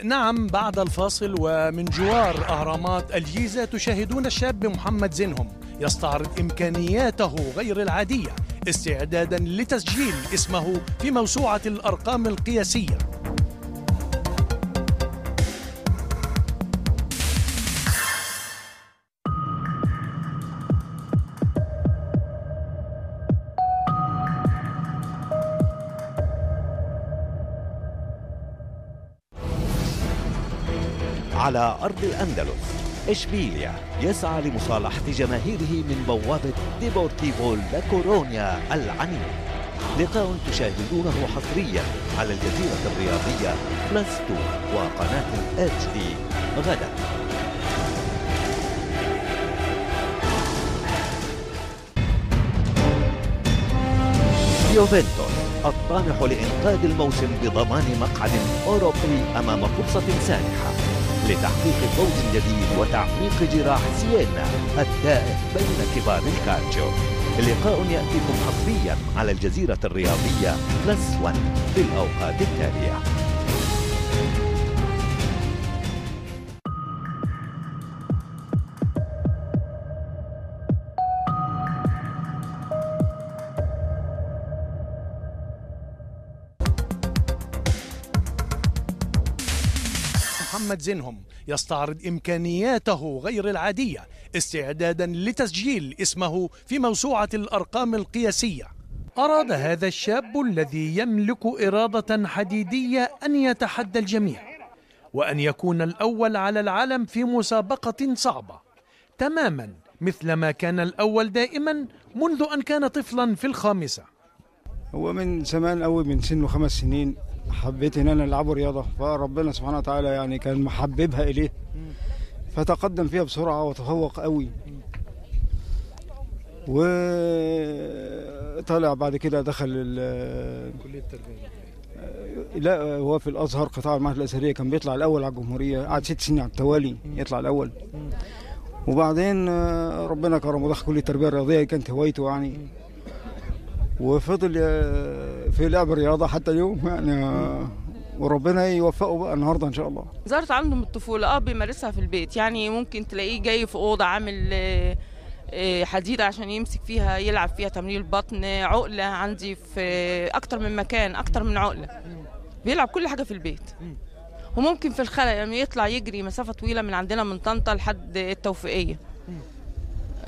نعم، بعد الفاصل ومن جوار أهرامات الجيزة تشاهدون الشاب محمد زينهم يستعرض إمكانياته غير العادية استعدادا لتسجيل اسمه في موسوعة الأرقام القياسية. على أرض الأندلس، إشبيليا يسعى لمصالحة جماهيره من بوابة ديبورتيفو لا كورونيا العنيف. لقاء تشاهدونه حصريا على الجزيرة الرياضية بلس 2 وقناة HD غدا. يوفنتوس الطامح لإنقاذ الموسم بضمان مقعد أوروبي أمام فرصة سانحة لتحقيق فوز جديد وتعميق جراح سيينا التائه بين كبار الكالتشيو. لقاء يأتيكم حصريا على الجزيرة الرياضية بلس 1 في الأوقات التالية. محمد زينهم يستعرض إمكانياته غير العادية استعدادا لتسجيل اسمه في موسوعة الأرقام القياسية. أراد هذا الشاب الذي يملك إرادة حديدية أن يتحدى الجميع وأن يكون الأول على العالم في مسابقة صعبة تماما مثل ما كان الأول دائما منذ أن كان طفلا في الخامسة. هو من زمان قوي، من سنه 5 سنين حبيت ان انا العب رياضه، فربنا سبحانه وتعالى يعني كان محببها اليه، فتقدم فيها بسرعه وتفوق قوي، وطلع بعد كده دخل كليه التربيه. لا، هو في الازهر قطاع المعهد الازهريه كان بيطلع الاول على الجمهوريه، قعد 6 سنين على التوالي يطلع الاول، وبعدين ربنا كرمه دخل كليه التربيه الرياضيه، كانت هوايته يعني، وفضل في لعب الرياضة حتى اليوم يعني، وربنا يوفقه بقى النهارده ان شاء الله. ظهرت عنده من الطفولة، بيمارسها في البيت، يعني ممكن تلاقيه جاي في أوضة عامل حديدة عشان يمسك فيها يلعب فيها تمرين البطن، عقلة عندي في أكتر من مكان، أكتر من عقلة، بيلعب كل حاجة في البيت. وممكن في الخلا يعني يطلع يجري مسافة طويلة من عندنا من طنطا لحد التوفيقية،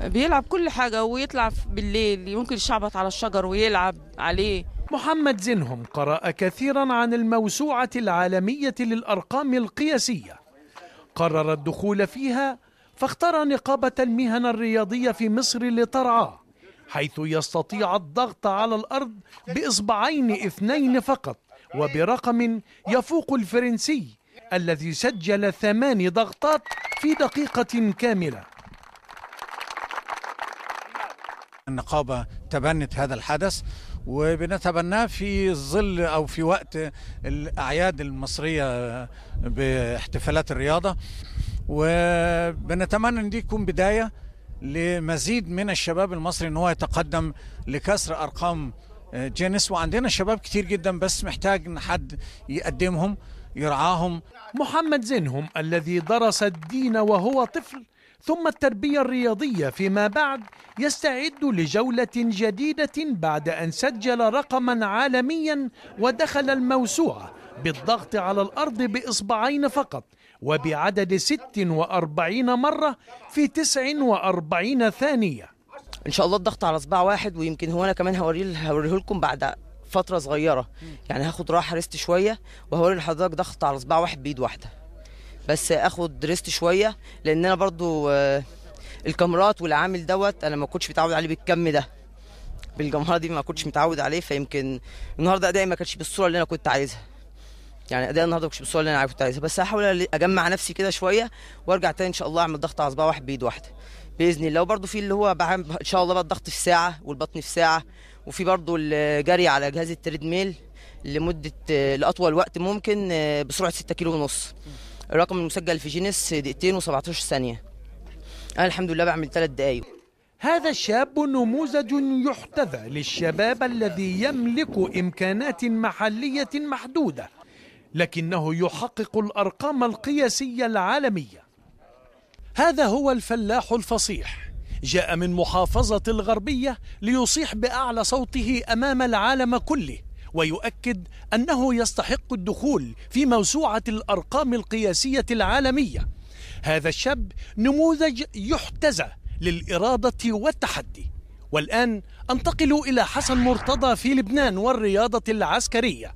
بيلعب كل حاجة، ويطلع بالليل ممكن يشعبط على الشجر ويلعب عليه. محمد زينهم قرأ كثيرا عن الموسوعة العالمية للأرقام القياسية، قرر الدخول فيها فاختار نقابة المهن الرياضية في مصر لترعاه، حيث يستطيع الضغط على الأرض بإصبعين 2 فقط وبرقم يفوق الفرنسي الذي سجل 8 ضغطات في دقيقة كاملة. النقابة تبنت هذا الحدث، وبنتبناه في ظل أو في وقت الأعياد المصرية باحتفالات الرياضة، وبنتمنى أن دي تكون بداية لمزيد من الشباب المصري أن هو يتقدم لكسر أرقام جينيس. وعندنا شباب كتير جدا بس محتاج أن حد يقدمهم يرعاهم. محمد زينهم الذي درس الدين وهو طفل ثم التربية الرياضية فيما بعد يستعد لجولة جديدة بعد أن سجل رقما عالميا ودخل الموسوعة بالضغط على الأرض بإصبعين فقط وبعدد 46 مرة في 49 ثانية. إن شاء الله الضغط على صباع واحد، ويمكن هو أنا كمان هوريه لكم بعد فترة صغيرة، يعني هاخد راحة ريست شوية وهوري لحضرتك ضغط على صباع واحد بإيد واحدة، بس اخد ريست شويه لان انا برضو الكاميرات والعامل دوت انا ما كنتش متعود عليه بالكم ده، بالجمهره دي ما كنتش متعود عليه، فيمكن النهارده ادائي ما كانش بالصوره اللي انا كنت عايزها، يعني ادائي النهارده ما كانش بالصوره اللي انا كنت عايزها، بس هحاول اجمع نفسي كده شويه وارجع تاني ان شاء الله اعمل ضغط على صباع واحد بايد واحده باذن الله. وبرضو في اللي هو ان شاء الله بقى الضغط في ساعه والبطن في ساعه، وفي برضو الجري على جهاز التريد ميل لمده لاطول وقت ممكن بسرعه 6 كيلو ونص. الرقم المسجل في جينيس 2 و17 ثانية. أنا الحمد لله بعمل 3 دقايق. هذا الشاب نموذج يحتذى للشباب الذي يملك إمكانات محلية محدودة لكنه يحقق الأرقام القياسية العالمية. هذا هو الفلاح الفصيح، جاء من محافظة الغربية ليصيح بأعلى صوته أمام العالم كله، ويؤكد أنه يستحق الدخول في موسوعة الأرقام القياسية العالمية. هذا الشاب نموذج يحتذى للإرادة والتحدي. والآن أنتقل إلى حسن مرتضى في لبنان والرياضة العسكرية.